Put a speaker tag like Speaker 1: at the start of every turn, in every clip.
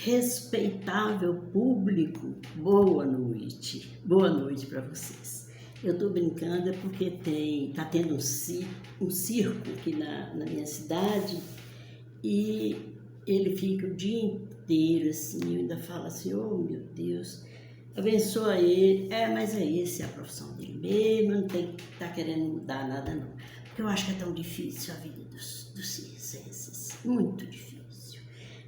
Speaker 1: Respeitável público, boa noite. Boa noite para vocês. Eu estou brincando porque tá tendo um circo aqui na minha cidade e ele fica o dia inteiro assim, eu ainda falo assim, oh meu Deus, abençoa ele. Mas essa é a profissão dele mesmo, não tem que estar querendo mudar nada não. Porque eu acho que é tão difícil a vida dos circenses, muito difícil.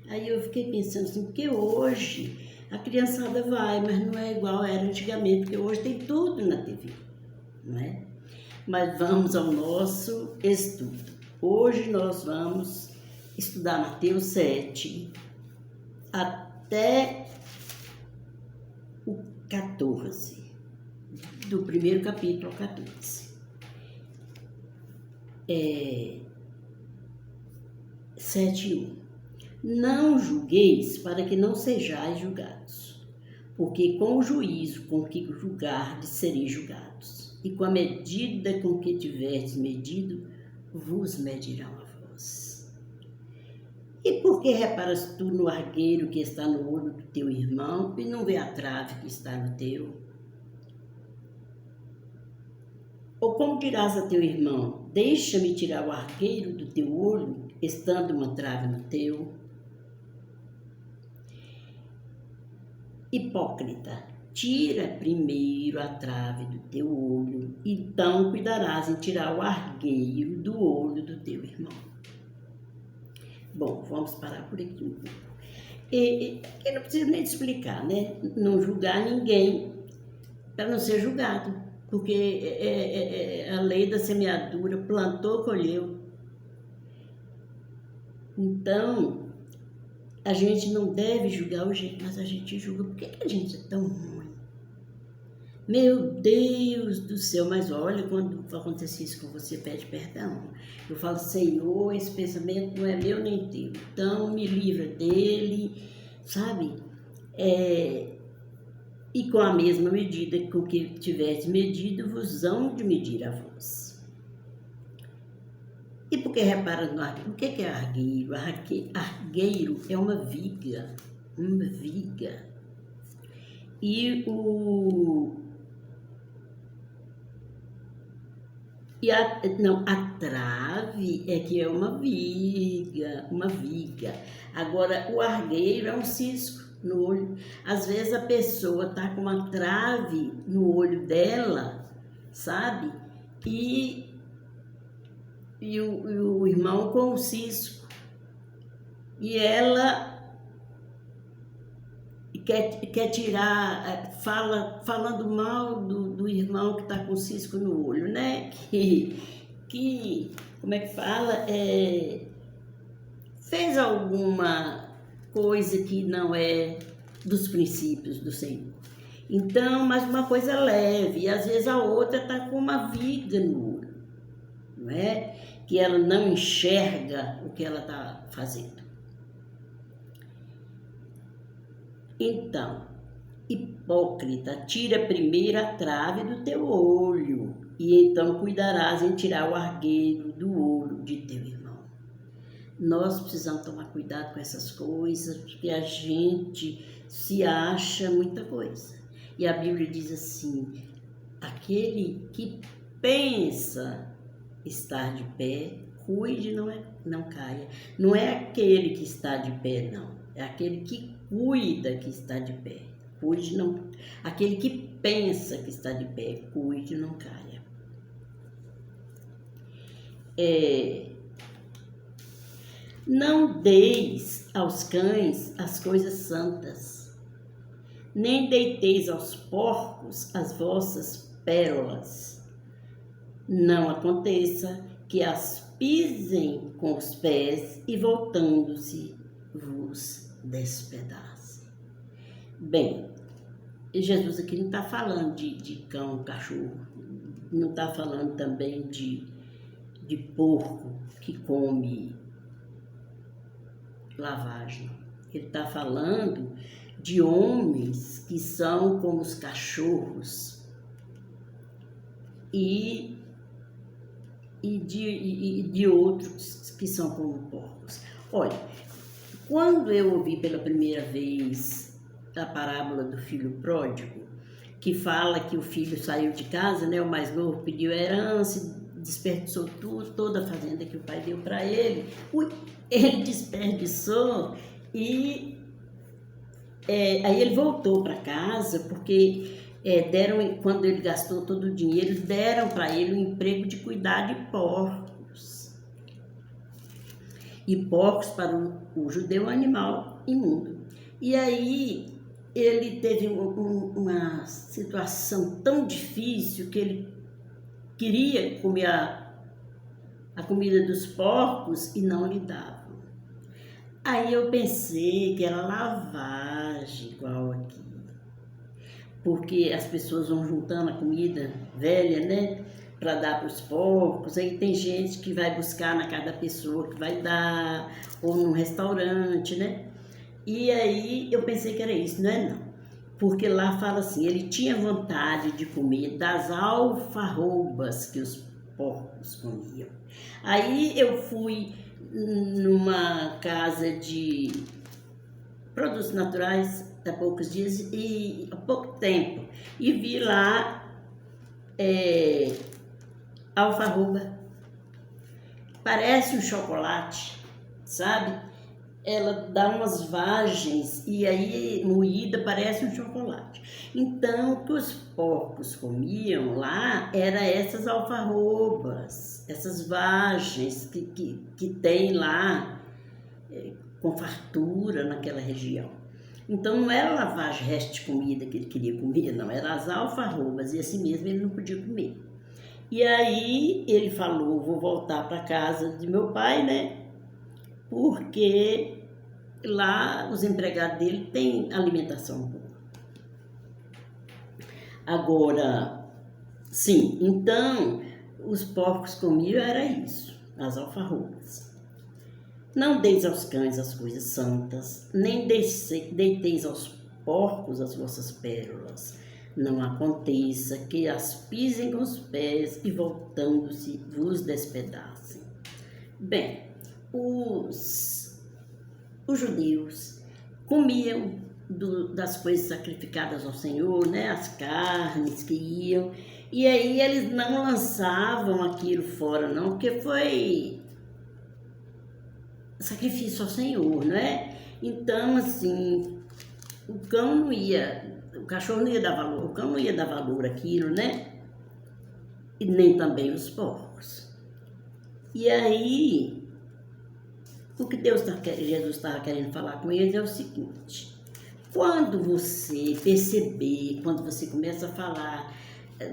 Speaker 1: Aí eu fiquei pensando assim, porque hoje a criançada vai, mas não é igual era antigamente, porque hoje tem tudo na TV, não é? Mas vamos ao nosso estudo. Hoje nós vamos estudar Mateus 7 até o 14, do primeiro capítulo ao 14. 7:1. Não julgueis para que não sejais julgados, porque com o juízo com que julgardes sereis julgados, e com a medida com que tiverdes medido, vos medirão a vós. E por que reparas tu no argueiro que está no olho do teu irmão e não vê a trave que está no teu? Ou como dirás a teu irmão, deixa-me tirar o argueiro do teu olho, estando uma trave no teu? Hipócrita, tira primeiro a trave do teu olho, então cuidarás em tirar o argueiro do olho do teu irmão. Bom, vamos parar por aqui um pouco. Eu não preciso nem explicar, né? Não julgar ninguém para não ser julgado, porque a lei da semeadura, plantou, colheu. Então, a gente não deve julgar o jeito, mas a gente julga. Por que a gente é tão ruim? Meu Deus do céu, mas olha, quando acontece isso com você, pede perdão. Eu falo, Senhor, esse pensamento não é meu nem teu, então me livra dele, sabe? E com a mesma medida com que tiveres medido, vos hão de medir a vós. E por que repara no argueiro? O que é argueiro? Argueiro é uma viga. Uma viga. E a trave é que é uma viga. Agora, o argueiro é um cisco no olho. Às vezes a pessoa está com uma trave no olho dela, sabe? E o irmão com o cisco. E ela quer tirar, falando mal do irmão que está com cisco no olho, né? Que como é que fala? Fez alguma coisa que não é dos princípios do Senhor. Então, mas uma coisa leve, e às vezes a outra está com uma viga no olho, não é? Que ela não enxerga o que ela está fazendo. Então, hipócrita, tira primeiro a trave do teu olho, e então cuidarás em tirar o argueiro do olho de teu irmão. Nós precisamos tomar cuidado com essas coisas, porque a gente se acha muita coisa. E a Bíblia diz assim, aquele que pensa estar de pé, cuide, não caia. Não é aquele que está de pé, não. É aquele que cuida que está de pé. Cuide, não. Aquele que pensa que está de pé, cuide, não caia. Não deis aos cães as coisas santas, nem deiteis aos porcos as vossas pérolas. Não aconteça que as pisem com os pés e, voltando-se, vos despedacem. Bem, Jesus aqui não está falando de cão, cachorro, não está falando também de porco que come lavagem. Ele está falando de homens que são como os cachorros e de outros que são como porcos. Olha, Quando eu ouvi pela primeira vez a parábola do filho pródigo, que fala que o filho saiu de casa, né, o mais novo pediu herança, desperdiçou tudo, toda a fazenda que o pai deu para ele. Ele desperdiçou e aí ele voltou para casa porque quando ele gastou todo o dinheiro, deram para ele o emprego de cuidar de porcos. E porcos para o judeu é um animal imundo. E aí ele teve uma situação tão difícil que ele queria comer a comida dos porcos e não lhe davam. Aí eu pensei que era lavagem igual aqui, porque as pessoas vão juntando a comida velha, né, para dar para os porcos. Aí tem gente que vai buscar na casa da pessoa que vai dar, ou num restaurante, né? E aí eu pensei que era isso, não é não. Porque lá fala assim, ele tinha vontade de comer das alfarrobas que os porcos comiam. Aí eu fui numa casa de produtos naturais há poucos dias e há pouco tempo e vi lá alfarroba. Parece um chocolate, sabe? Ela dá umas vagens e aí moída parece um chocolate. Então, o que os porcos comiam lá era essas alfarrobas, essas vagens que tem lá com fartura naquela região. Então, não era lavagem, resto de comida que ele queria comer, não, eram as alfarrobas e assim mesmo ele não podia comer. E aí ele falou, vou voltar para casa de meu pai, né? Porque lá os empregados dele têm alimentação boa. Agora, sim, então os porcos comiam era isso, as alfarrobas. Não deis aos cães as coisas santas, nem deiteis aos porcos as vossas pérolas. Não aconteça que as pisem com os pés e voltando-se vos despedacem. Bem, os judeus comiam das coisas sacrificadas ao Senhor, né? As carnes que iam, e aí eles não lançavam aquilo fora não, porque foi sacrifício ao Senhor, né? Então, assim, o cachorro não ia dar valor, o cão não ia dar valor àquilo, né? E nem também os porcos. E aí, o que Jesus estava querendo falar com eles é o seguinte: quando você perceber, quando você começa a falar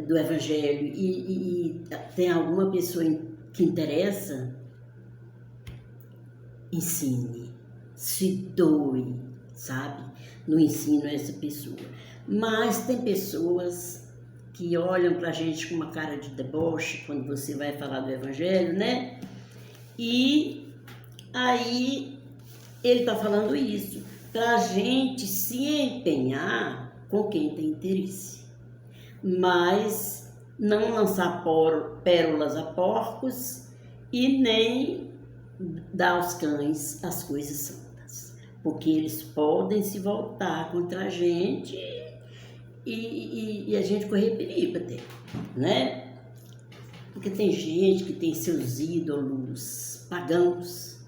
Speaker 1: do Evangelho e tem alguma pessoa que interessa, ensine, se doe, sabe? No ensino a essa pessoa. Mas tem pessoas que olham pra gente com uma cara de deboche quando você vai falar do Evangelho, né? E aí ele está falando isso, para a gente se empenhar com quem tem interesse, mas não lançar pérolas a porcos e nem dar aos cães as coisas santas, porque eles podem se voltar contra a gente e a gente correr perigo até, né? Porque tem gente que tem seus ídolos pagãos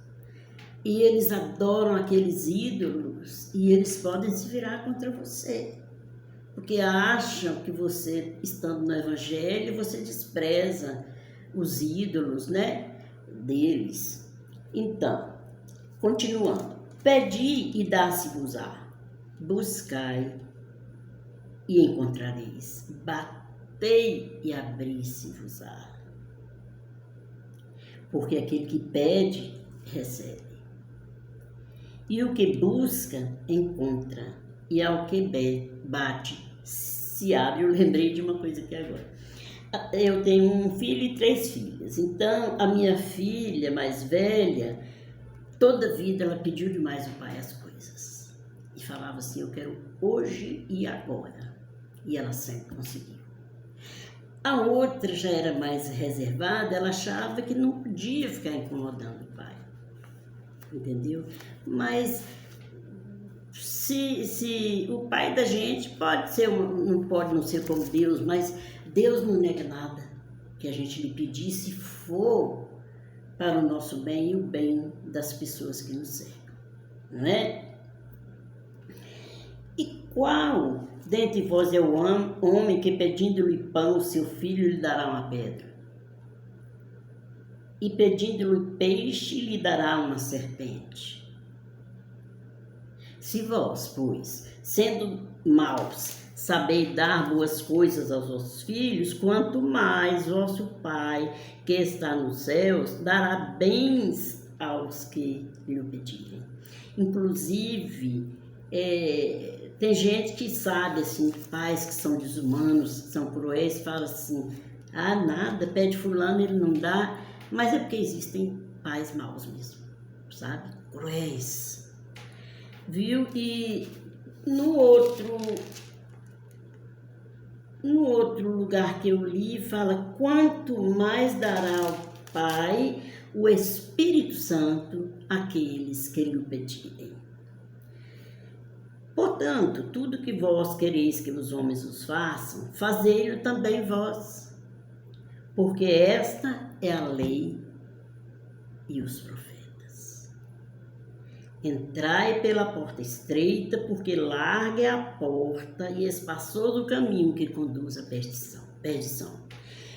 Speaker 1: e eles adoram aqueles ídolos e eles podem se virar contra você, porque acham que você, estando no Evangelho, você despreza os ídolos, né, deles. Então, continuando, pedi e dá-se-vos-á, buscai e encontrareis, batei e abri-se-vos-á. Porque aquele que pede, recebe. E o que busca, encontra. E ao que bate, se abre. Eu lembrei de uma coisa aqui agora. Eu tenho um filho e 3 filhas. Então, a minha filha mais velha, toda vida ela pediu demais ao pai as coisas. E falava assim, eu quero hoje e agora. E ela sempre conseguiu. A outra já era mais reservada, ela achava que não podia ficar incomodando o pai. entendeu? Mas se o pai da gente pode ser, não pode não ser como Deus, mas Deus não nega nada que a gente lhe pedir, se for para o nosso bem e o bem das pessoas que nos cercam, não é? E qual dentre vós é o homem que, pedindo-lhe pão, seu filho lhe dará uma pedra? E pedindo-lhe peixe, lhe dará uma serpente? Se vós, pois, sendo maus, sabeis dar boas coisas aos vossos filhos, quanto mais vosso Pai, que está nos céus, dará bens aos que lhe pedirem. Inclusive, tem gente que sabe, assim, pais que são desumanos, que são cruéis, fala assim, nada, pede fulano, ele não dá, mas é porque existem pais maus mesmo, sabe? Cruéis. Viu? E no outro lugar que eu li, fala, quanto mais dará o Pai o Espírito Santo àqueles que lhe pedirem. Portanto, tudo que vós quereis que os homens os façam, fazei-lo também vós, porque esta é a lei e os profetas. Entrai pela porta estreita, porque larga é a porta e espaçoso o caminho que conduz à perdição.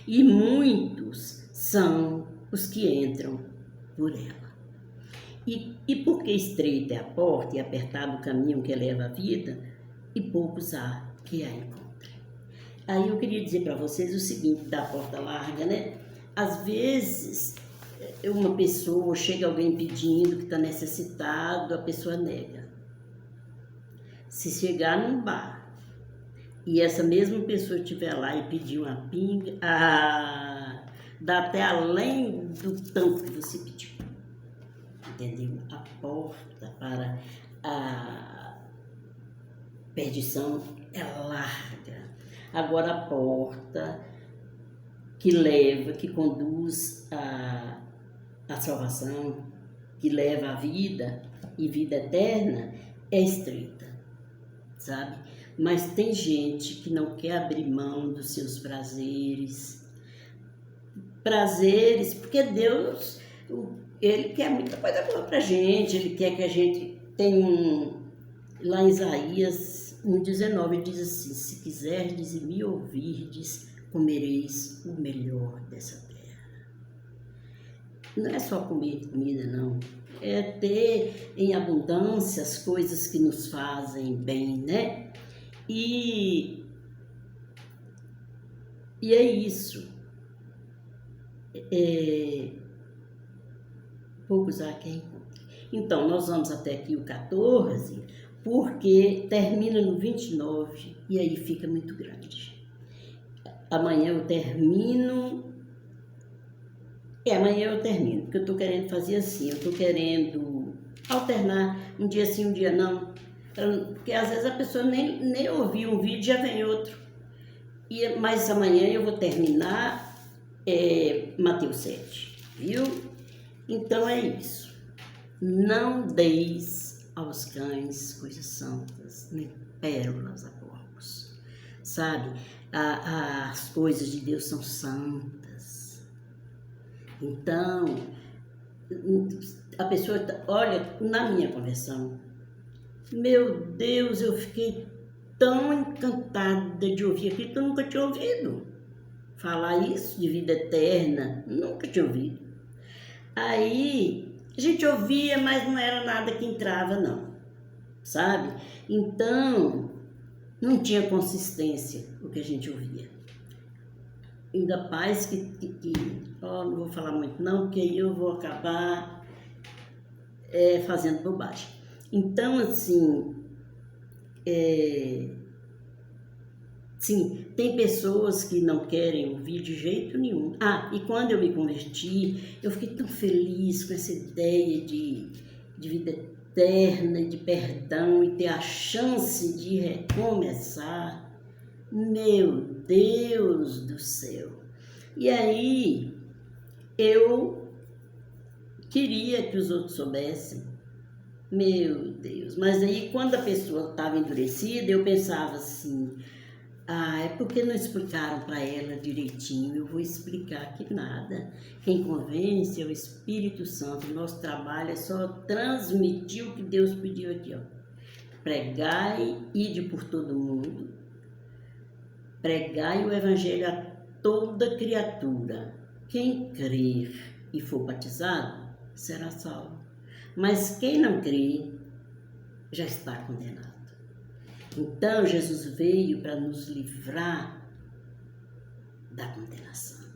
Speaker 1: E muitos são os que entram por ela. E porque estreita é a porta e apertado o caminho que leva à vida, e poucos há que a encontrem. Aí eu queria dizer para vocês o seguinte, da porta larga, né? Às vezes, uma pessoa, chega alguém pedindo que está necessitado, a pessoa nega. Se chegar num bar e essa mesma pessoa estiver lá e pedir uma pinga, dá até além do tanto que você pediu. Entendeu? A porta para a perdição é larga. Agora a porta que leva, que conduz a salvação, que leva à vida e vida eterna, é estreita, sabe? Mas tem gente que não quer abrir mão dos seus prazeres, porque Deus, Ele quer muita coisa boa pra gente, Ele quer que a gente tenha lá em Isaías 1,19, diz assim, se quiserdes e me ouvirdes, comereis o melhor dessa terra. Não é só comer comida, não. É ter em abundância as coisas que nos fazem bem, né? E é isso. Poucos há quem encontre. Então, nós vamos até aqui o 14, porque termina no 29 e aí fica muito grande. Amanhã eu termino, porque eu estou querendo fazer assim, eu estou querendo alternar um dia sim, um dia não, porque às vezes a pessoa nem ouviu um vídeo, já vem outro. Mas amanhã eu vou terminar Mateus 7, viu? Então é isso. Não deis aos cães coisas santas, nem pérolas a porcos, sabe? As coisas de Deus são santas. Então, a pessoa, olha, na minha conversão, meu Deus, eu fiquei tão encantada de ouvir aquilo que eu nunca tinha ouvido. Falar isso de vida eterna, nunca tinha ouvido. Aí, a gente ouvia, mas não era nada que entrava, não, sabe? Então, não tinha consistência o que a gente ouvia. Ainda paz que não vou falar muito não, porque aí eu vou acabar fazendo bobagem. Então, assim, sim, tem pessoas que não querem ouvir de jeito nenhum. E quando eu me converti, eu fiquei tão feliz com essa ideia de vida eterna, de perdão e ter a chance de recomeçar. Meu Deus do céu! E aí, eu queria que os outros soubessem. Meu Deus, mas aí quando a pessoa estava endurecida, eu pensava assim, é porque não explicaram para ela direitinho, eu vou explicar que nada. Quem convence é o Espírito Santo, nosso trabalho é só transmitir o que Deus pediu aqui, ó. Pregai, ide por todo mundo, pregai o Evangelho a toda criatura. Quem crer e for batizado, será salvo. Mas quem não crê, já está condenado. Então, Jesus veio para nos livrar da condenação.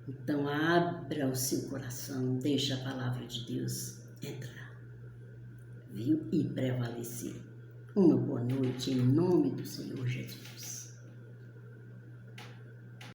Speaker 1: Então, abra o seu coração, deixa a palavra de Deus entrar, viu? E prevalecer. Uma boa noite em nome do Senhor Jesus.